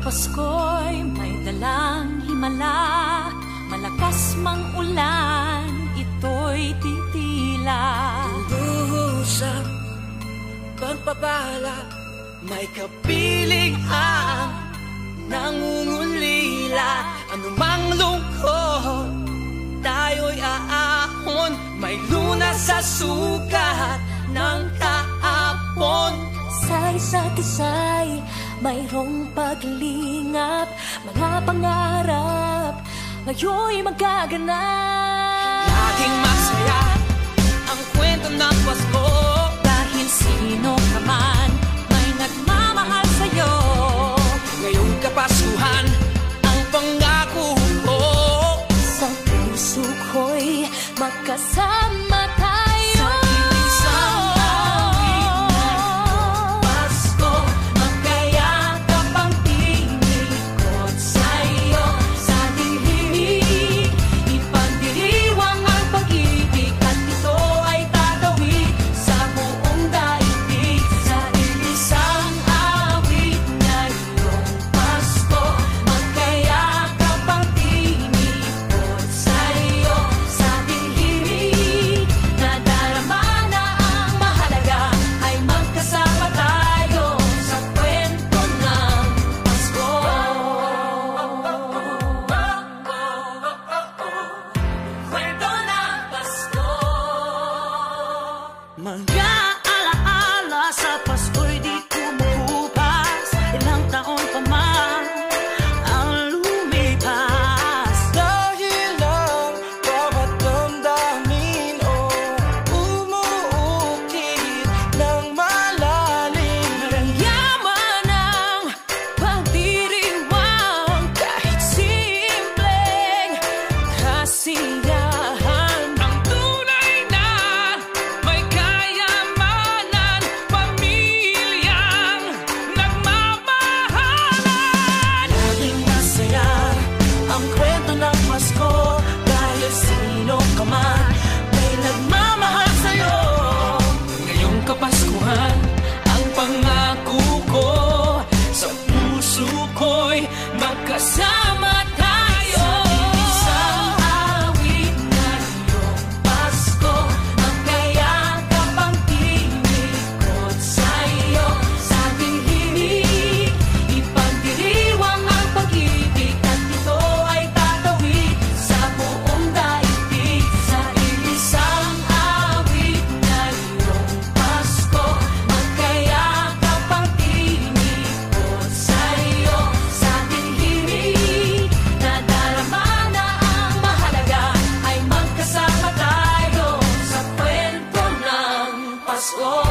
Pasko'y may dalang himala, malakas mang ulan, ito'y titila. Lubusang pagpapala, may kapiling ang nangungulila. Anumang lungkot, tayo'y aahon, may lunas sa sukat ng kahapon. Sa isa't isa'y mayroong paglingap, mga pangarap ngayon'y magaganap. Laging masaya ang kwento ng Pasko, dahil sino ka man may nagmamahal sa'yo. ngayong Kapaskuhan ang pangako ko, Sa puso ko'y magkasama tayo. sa iisang awit ngayong Pasko. Magkayakap ang tinikot sa'yo. Sa dilimig, ipagdiriwang ang pag-ibig, at ito ay tatawid sa buong daigdig. Sa iisang awit ngayong Pasko, magkayakap ang tinikot sa'yo. Sa dilimig, nadarama na ang mahalaga, ay magkasama tayo sa kwento ng Pasko. Kwento ng Pasko. Mga alaala sa Pasko'y di kumukupas, ilang taon pa man ang lumipas. Dahil ang bawat damdamin o umuukit ng malalim. Yaman ang pagdiriwang, kahit simpleng kasiyahan. Ang tunay na may kayamanan, pamilyang nagmamahalan. Laging masaya ang kwento ng Pasko, dahil sino ka man may nagmamahal sa'yo. Ngayong Kapaskuhan ang pangako ko, sa puso ko'y magkasama tayo. Isang awit ngayong Pasko, magkayakap ang tinikot sa'yo. Sa dilimig, ipagdiriwang ang pag-ibig, at ito ay tatawid sa buong daigdig. Sa isang awit ngayong Pasko, magkayakap ang tinikot sa'yo. Sa dilimig, nadarama na ang mahalaga, ay magkasama tayo sa kwento ng Pasko.